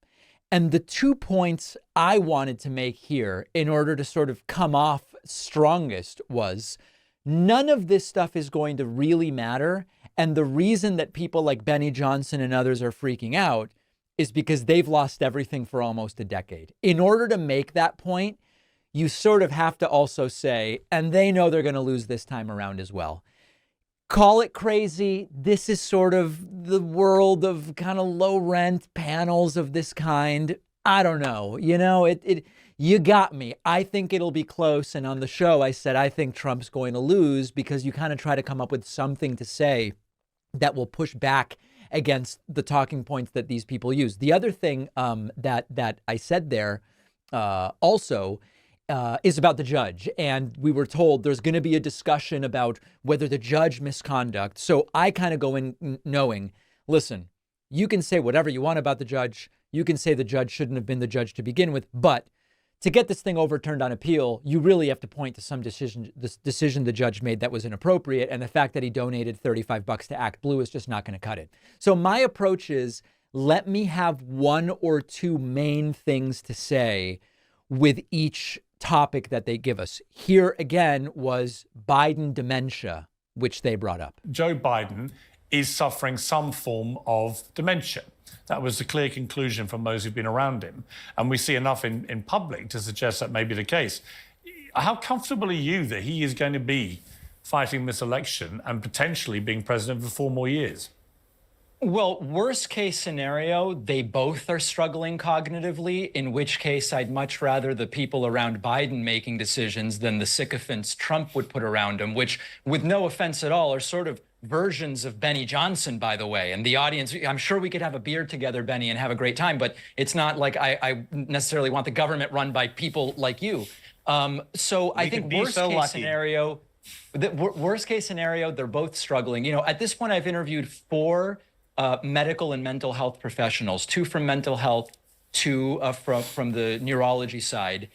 And the 2 points I wanted to make here in order to sort of come off strongest was none of this stuff is going to really matter. And the reason that people like Benny Johnson and others are freaking out is because they've lost everything for almost a decade. In order to make that point, you sort of have to also say, and they know they're going to lose this time around as well. Call it crazy. This is sort of the world of kind of low rent panels of this kind. I don't know. You know, you got me. I think it'll be close. And on the show, I said, I think Trump's going to lose because you kind of try to come up with something to say that will push back against the talking points that these people use. The other thing that I said there also is about the judge. And we were told there's going to be a discussion about whether the judge misconduct. So I kind of go in knowing, listen, you can say whatever you want about the judge. You can say the judge shouldn't have been the judge to begin with. But to get this thing overturned on appeal, you really have to point to some decision the judge made that was inappropriate. And the fact that he donated $35 to Act Blue is just not going to cut it. So my approach is, let me have 1 or 2 main things to say with each topic that they give us. Here again was Biden dementia, which they brought up. Joe Biden is suffering some form of dementia. That was the clear conclusion from those who've been around him. And we see enough in public to suggest that may be the case. How comfortable are you that he is going to be fighting this election and potentially being president for 4 more years? Well, worst case scenario, they both are struggling cognitively, in which case I'd much rather the people around Biden making decisions than the sycophants Trump would put around him, which, with no offense at all, are sort of versions of Benny Johnson, by the way. And the audience, I'm sure we could have a beer together, Benny, and have a great time, but it's not like I necessarily want the government run by people like you. So I think worst case scenario, worst case scenario, they're both struggling. You know, at this point, I've interviewed 4 medical and mental health professionals, 2 from mental health, 2 from the neurology side.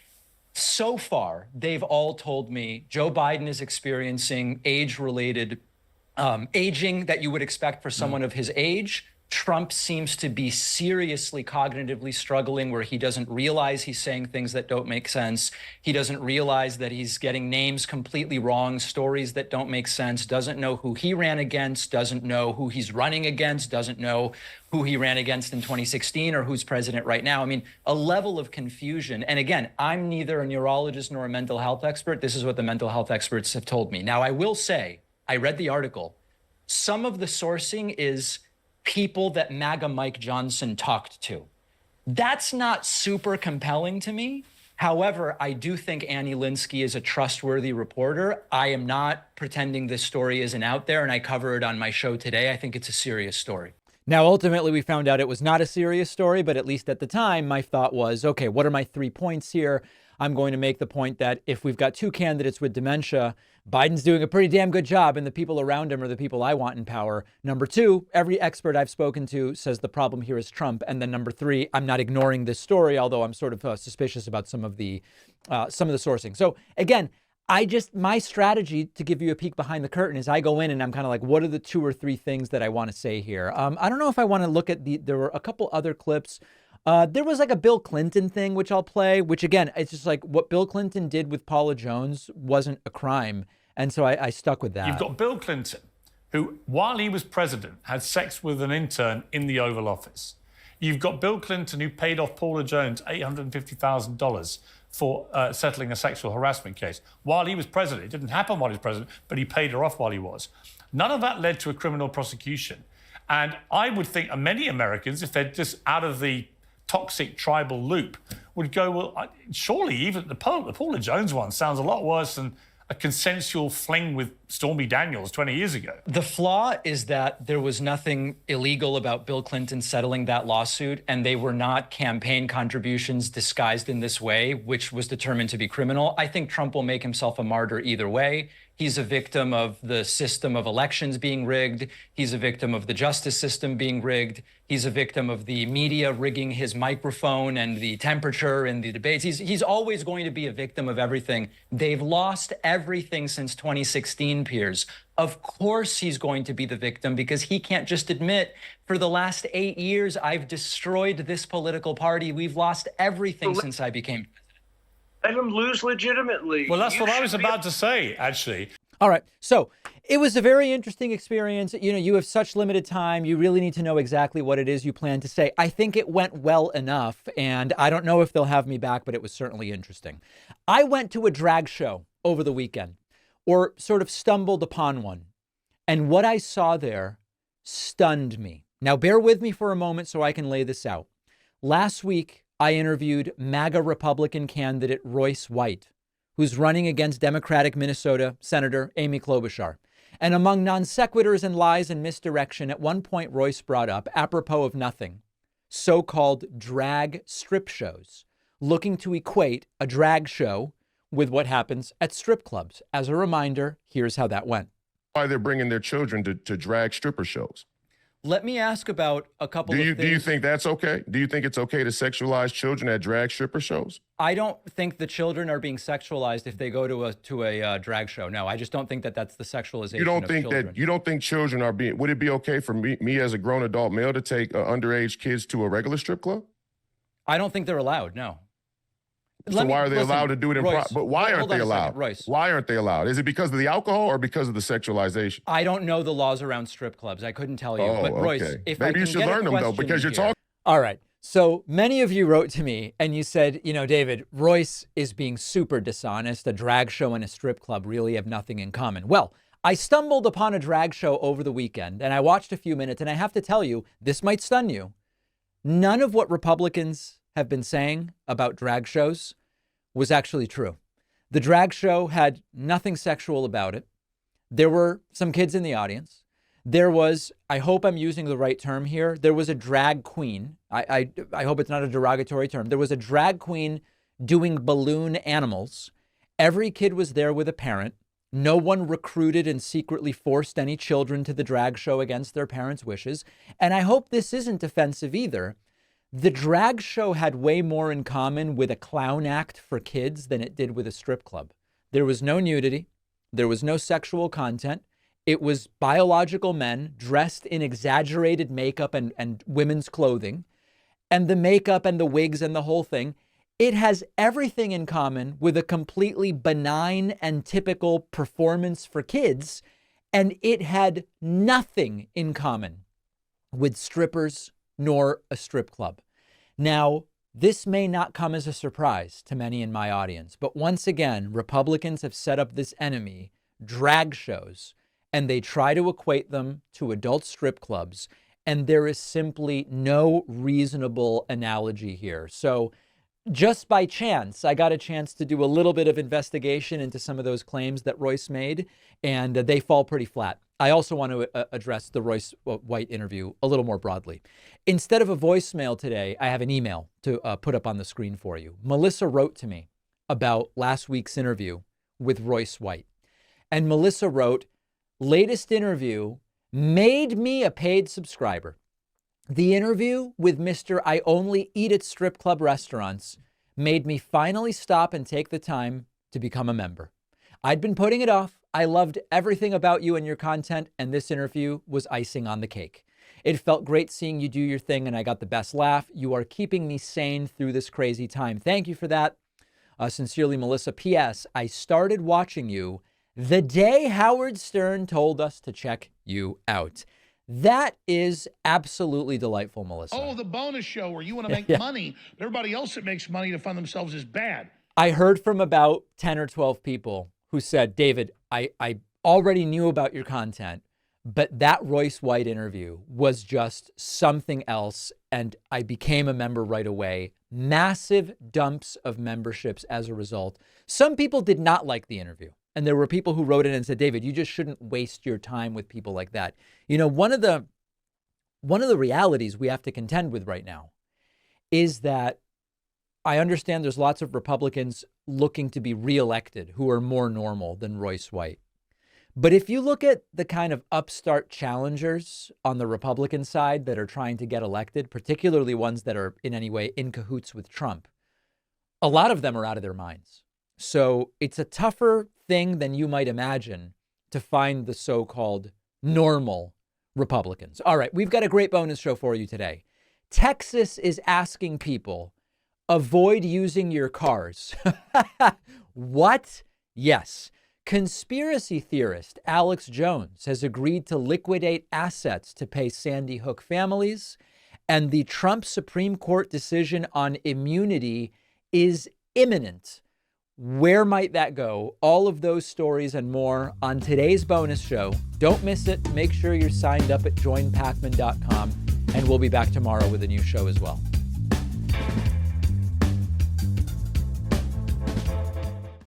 So far, they've all told me Joe Biden is experiencing age-related aging that you would expect for someone of his age. Trump seems to be seriously cognitively struggling, where he doesn't realize he's saying things that don't make sense. He doesn't realize that he's getting names completely wrong, stories that don't make sense, doesn't know who he ran against, doesn't know who he's running against, doesn't know who he ran against in 2016 or who's president right now. I mean, a level of confusion. And again, I'm neither a neurologist nor a mental health expert. This is what the mental health experts have told me. Now, I will say, I read the article. Some of the sourcing is people that MAGA Mike Johnson talked to. That's not super compelling to me. However, I do think Annie Linsky is a trustworthy reporter. I am not pretending this story isn't out there, and I cover it on my show today. I think it's a serious story. Now, ultimately, we found out it was not a serious story, but at least at the time, my thought was, okay, what are my 3 points here? I'm going to make the point that if we've got 2 candidates with dementia, Biden's doing a pretty damn good job, and the people around him are the people I want in power. Number 2, every expert I've spoken to says the problem here is Trump. And then number 3, I'm not ignoring this story, although I'm sort of suspicious about some of the sourcing. So again, my strategy, to give you a peek behind the curtain, is I go in and I'm kind of like, what are the 2 or 3 things that I want to say here? I don't know if I want to look at there were a couple other clips There was like a Bill Clinton thing, which I'll play, which again, it's just like what Bill Clinton did with Paula Jones wasn't a crime. And so I stuck with that. You've got Bill Clinton, who, while he was president, had sex with an intern in the Oval Office. You've got Bill Clinton, who paid off Paula Jones $850,000 for settling a sexual harassment case. While he was president, it didn't happen while he was president, but he paid her off while he was. None of that led to a criminal prosecution. And I would think many Americans, if they're just out of the toxic tribal loop, would go, well, surely even the Paula Jones one sounds a lot worse than a consensual fling with Stormy Daniels 20 years ago. The flaw is that there was nothing illegal about Bill Clinton settling that lawsuit, and they were not campaign contributions disguised in this way, which was determined to be criminal. I think Trump will make himself a martyr either way. He's a victim of the system of elections being rigged. He's a victim of the justice system being rigged. He's a victim of the media rigging his microphone and the temperature in the debates. He's always going to be a victim of everything. They've lost everything since 2016, Piers. Of course he's going to be the victim because he can't just admit, for the last 8 years, I've destroyed this political party. We've lost everything since I became president. Let him lose legitimately. Well, that's what I was about to say, actually. All right. So it was a very interesting experience. You know, you have such limited time. You really need to know exactly what it is you plan to say. I think it went well enough, and I don't know if they'll have me back, but it was certainly interesting. I went to a drag show over the weekend, or sort of stumbled upon one, and what I saw there stunned me. Now, bear with me for a moment so I can lay this out. Last week, I interviewed MAGA Republican candidate Royce White, who's running against Democratic Minnesota Senator Amy Klobuchar. And among non sequiturs and lies and misdirection, at one point Royce brought up, apropos of nothing, so-called drag strip shows, looking to equate a drag show with what happens at strip clubs. As a reminder, here's how that went. Why they're bringing their children to drag stripper shows. Let me ask about a couple of things. Do you think that's okay? Do you think it's okay to sexualize children at drag stripper shows? I don't think the children are being sexualized if they go to a drag show. No, I just don't think that that's the sexualization of children. You don't think children are being, would it be okay for me as a grown adult male to take underage kids to a regular strip club? I don't think they're allowed, no. So why are they allowed to do it in private? But why aren't they allowed? Royce. Why aren't they allowed? Is it because of the alcohol or because of the sexualization? I don't know the laws around strip clubs. I couldn't tell you. Oh, but Royce, okay. if maybe I you can should get learn them though, because you're talking. All right. So many of you wrote to me and you said, you know, David, Royce is being super dishonest. A drag show and a strip club really have nothing in common. Well, I stumbled upon a drag show over the weekend and I watched a few minutes, and I have to tell you, this might stun you. None of what Republicans have been saying about drag shows was actually true. The drag show had nothing sexual about it. There were some kids in the audience. There was, I hope I'm using the right term here, there was a drag queen. I hope it's not a derogatory term. There was a drag queen doing balloon animals. Every kid was there with a parent. No one recruited and secretly forced any children to the drag show against their parents' wishes. And I hope this isn't offensive either. The drag show had way more in common with a clown act for kids than it did with a strip club. There was no nudity. There was no sexual content. It was biological men dressed in exaggerated makeup and women's clothing. And the makeup and the wigs and the whole thing, it has everything in common with a completely benign and typical performance for kids. And it had nothing in common with strippers nor a strip club. Now, this may not come as a surprise to many in my audience, but once again, Republicans have set up this enemy, drag shows, and they try to equate them to adult strip clubs, and there is simply no reasonable analogy here. So just by chance, I got a chance to do a little bit of investigation into some of those claims that Royce made, and they fall pretty flat. I also want to address the Royce White interview a little more broadly. Instead of a voicemail today, I have an email to put up on the screen for you. Melissa wrote to me about last week's interview with Royce White. And Melissa wrote, latest interview made me a paid subscriber. The interview with Mr. I only eat at strip club restaurants made me finally stop and take the time to become a member. I'd been putting it off. I loved everything about you and your content, and this interview was icing on the cake. It felt great seeing you do your thing, and I got the best laugh. You are keeping me sane through this crazy time. Thank you for that. Sincerely, Melissa. P.S. I started watching you the day Howard Stern told us to check you out. That is absolutely delightful, Melissa. Oh, the bonus show where you want to make money, but everybody else that makes money to fund themselves is bad. I heard from about 10 or 12 people who said, David, I already knew about your content, but that Royce White interview was just something else, and I became a member right away. Massive dumps of memberships as a result. Some people did not like the interview. And there were people who wrote in and said, David, you just shouldn't waste your time with people like that. You know, one of the realities we have to contend with right now is that I understand there's lots of Republicans looking to be reelected who are more normal than Royce White. But if you look at the kind of upstart challengers on the Republican side that are trying to get elected, particularly ones that are in any way in cahoots with Trump, a lot of them are out of their minds. So it's a tougher thing than you might imagine to find the so-called normal Republicans. All right, we've got a great bonus show for you today. Texas is asking people, avoid using your cars. What? Yes. Conspiracy theorist Alex Jones has agreed to liquidate assets to pay Sandy Hook families, and the Trump Supreme Court decision on immunity is imminent. Where might that go? All of those stories and more on today's bonus show. Don't miss it. Make sure you're signed up at joinpacman.com, and we'll be back tomorrow with a new show as well.